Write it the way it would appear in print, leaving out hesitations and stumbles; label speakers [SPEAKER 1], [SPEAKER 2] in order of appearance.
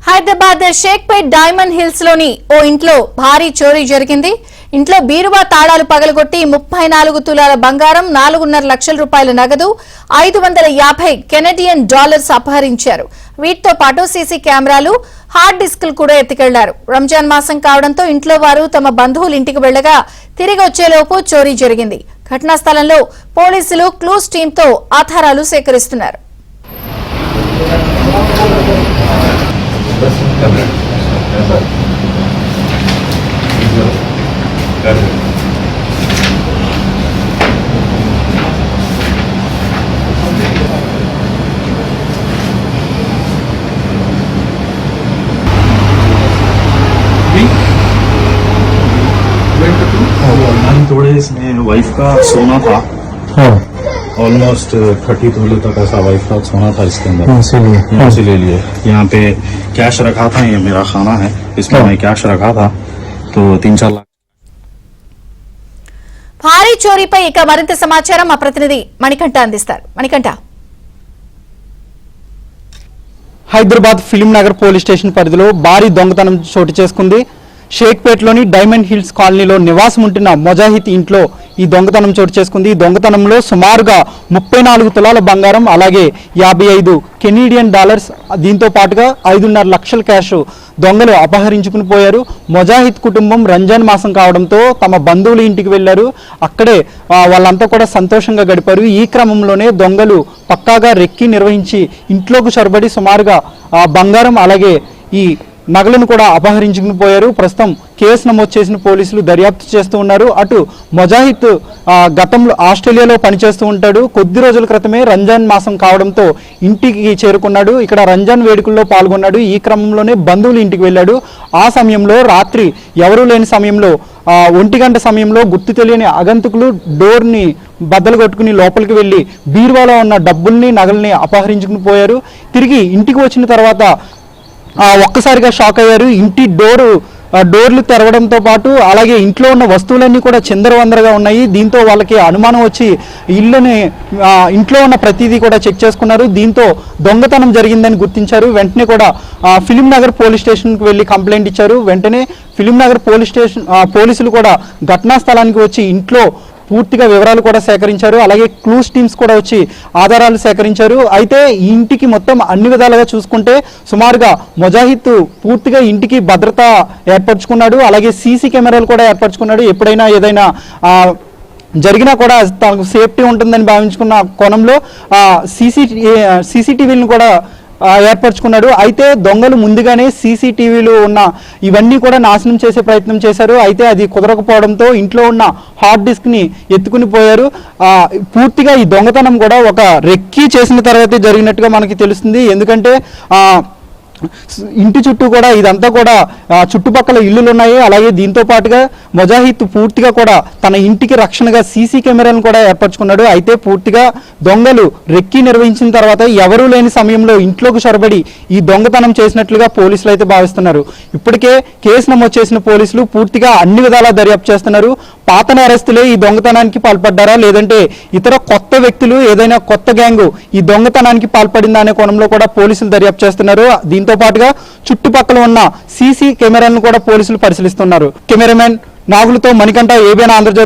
[SPEAKER 1] Hyderabad Shaikpet diamond hills లోని ఓ ఇంట్లో భారీ చోరీ జరిగింది. ఇంట్లో బీరువా తాళాలు పగలగొట్టి 34 తులాల బంగారం, 4.5 లక్షల రూపాయల నగదు, 550 కెనడియన్ డాలర్స్ అపహరించారు. వీటితో పాటు సీసీ కెమెరాలు, హార్డ్ డిస్కులు కూడా ఎత్తుకెళ్లారు. రంజాన్ మాసం కావడంతో ఇంట్లో వారు తమ బంధువుల ఇంటికి వెళ్లగా తిరిగి వచ్చేలోపు చోరీ జరిగింది. ఘటనా స్థలంలో పోలీసులు క్లూస్ టీంతో ఆధారాలు సేకరిస్తున్నారు.
[SPEAKER 2] थोड़े इसमें वाइफ का सोना था, ऑलमोस्ट 30 तोले तक ऐसा वाइफ का सोना था इसके अंदर, इसीलिए लिए यहाँ पे कैश रखा था. ये मेरा खाना है, इसमें मैं कैश रखा था तो 3-4 लाख.
[SPEAKER 1] భారీ చోరీపై ఇక మరింత సమాచారం మా ప్రతినిధి మణికంఠ అందిస్తారు. Manikanta.
[SPEAKER 3] Hyderabad film Nagar police station పరిధిలో భారీ దొంగతనం చోటు చేసుకుంది. షేక్పేట్లోని డైమండ్ హిల్స్ కాలనీలో నివాసం ఉంటున్న మొజాహిద్ ఇంట్లో ఈ దొంగతనం చోటు చేసుకుంది. ఈ దొంగతనంలో సుమారుగా 34 తులాల బంగారం, అలాగే 55 కెనడియన్ డాలర్స్, దీంతో పాటుగా 5.5 లక్షల క్యాష్ దొంగలు అపహరించుకుని పోయారు. మొజాహిద్ కుటుంబం రంజాన్ మాసం కావడంతో తమ బంధువుల ఇంటికి వెళ్లారు. అక్కడే వాళ్ళంతా కూడా సంతోషంగా గడిపారు. ఈ క్రమంలోనే దొంగలు పక్కాగా రెక్కి నిర్వహించి ఇంట్లోకి చొరబడి సుమారుగా బంగారం, అలాగే ఈ నగలను కూడా అపహరించుకుని పోయారు. ప్రస్తుతం కేసు నమోదు చేసిన పోలీసులు దర్యాప్తు చేస్తూ ఉన్నారు. అటు మొజాహిద్ గతంలో ఆస్ట్రేలియాలో పనిచేస్తూ ఉంటాడు. కొద్ది రోజుల క్రితమే రంజాన్ మాసం కావడంతో ఇంటికి చేరుకున్నాడు. ఇక్కడ రంజాన్ వేడుకల్లో పాల్గొన్నాడు. ఈ క్రమంలోనే బంధువులు ఇంటికి వెళ్ళాడు. ఆ సమయంలో రాత్రి ఎవరూ లేని సమయంలో 1 గంట సమయంలో గుర్తు తెలియని అగంతకులు డోర్ని బద్దలు కొట్టుకుని లోపలికి వెళ్ళి బీరువాలో ఉన్న డబ్బుల్ని, నగల్ని అపహరించుకుని పోయారు. తిరిగి ఇంటికి వచ్చిన తర్వాత ఒక్కసారిగా షాక్ అయ్యారు. ఇంటి డోర్లు తెరవడంతో పాటు అలాగే ఇంట్లో ఉన్న వస్తువులన్నీ కూడా చిందరవందరగా ఉన్నాయి. దీంతో వాళ్ళకి అనుమానం వచ్చి ఇంట్లో ఉన్న ప్రతిదీ కూడా చెక్ చేసుకున్నారు. దీంతో దొంగతనం జరిగిందని గుర్తించారు. వెంటనే కూడా ఫిలిం నగర్ పోలీస్ స్టేషన్కి వెళ్ళి కంప్లైంట్ ఇచ్చారు. వెంటనే ఫిలిం నగర్ పోలీసులు కూడా ఘటనా స్థలానికి వచ్చి ఇంట్లో పూర్తిగా వివరాలు కూడా సేకరించారు. అలాగే క్లూస్ టీమ్స్ కూడా వచ్చి ఆధారాలు సేకరించారు. అయితే ఈ ఇంటికి మొత్తం అన్ని విధాలుగా చూసుకుంటే సుమారుగా మొజాహిద్ పూర్తిగా ఇంటికి భద్రత ఏర్పరచుకున్నాడు. అలాగే సీసీ కెమెరాలు కూడా ఏర్పరచుకున్నాడు. ఎప్పుడైనా ఏదైనా జరిగినా కూడా తనకు సేఫ్టీ ఉంటుందని భావించుకున్న కోణంలో సీసీటీవీలను కూడా ఏర్పరచుకున్నాడు. అయితే దొంగలు ముందుగానే సీసీటీవీలు ఉన్న ఇవన్నీ కూడా నాశనం చేసే ప్రయత్నం చేశారు. అయితే అది కుదరకపోవడంతో ఇంట్లో ఉన్న హార్డ్ డిస్క్ని ఎత్తుకుని పోయారు. పూర్తిగా ఈ దొంగతనం కూడా ఒక రెక్కీ చేసిన తర్వాతే జరిగినట్టుగా మనకి తెలుస్తుంది. ఎందుకంటే ఇంటి చుట్టూ కూడా ఇదంతా కూడా చుట్టుపక్కల ఇల్లులు ఉన్నాయి. అలాగే దీంతో పాటుగా మొజాహిద్ పూర్తిగా కూడా తన ఇంటికి రక్షణగా సీసీ కెమెరాలను కూడా ఏర్పరచుకున్నాడు. అయితే పూర్తిగా దొంగలు రెక్కీ నిర్వహించిన తర్వాత ఎవరూ లేని సమయంలో ఇంట్లోకి చొరబడి ఈ దొంగతనం చేసినట్లుగా పోలీసులు అయితే భావిస్తున్నారు. ఇప్పటికే కేసు నమోదు చేసిన పోలీసులు పూర్తిగా అన్ని విధాలా దర్యాప్తు చేస్తున్నారు. పాత నేరస్తులే ఈ దొంగతనానికి పాల్పడ్డారా, లేదంటే ఇతర కొత్త వ్యక్తులు, ఏదైనా కొత్త గ్యాంగు ఈ దొంగతనానికి పాల్పడిందా అనే కోణంలో కూడా పోలీసులు దర్యాప్తు చేస్తున్నారు. దీంతో పాటుగా చుట్టుపక్కల ఉన్న సీసీ కెమెరాలను కూడా పోలీసులు పరిశీలిస్తున్నారు. కెమెరామెన్ నాగులతో మణికంఠ, ఏబిఎన్ ఆంధ్రజ్యోతి.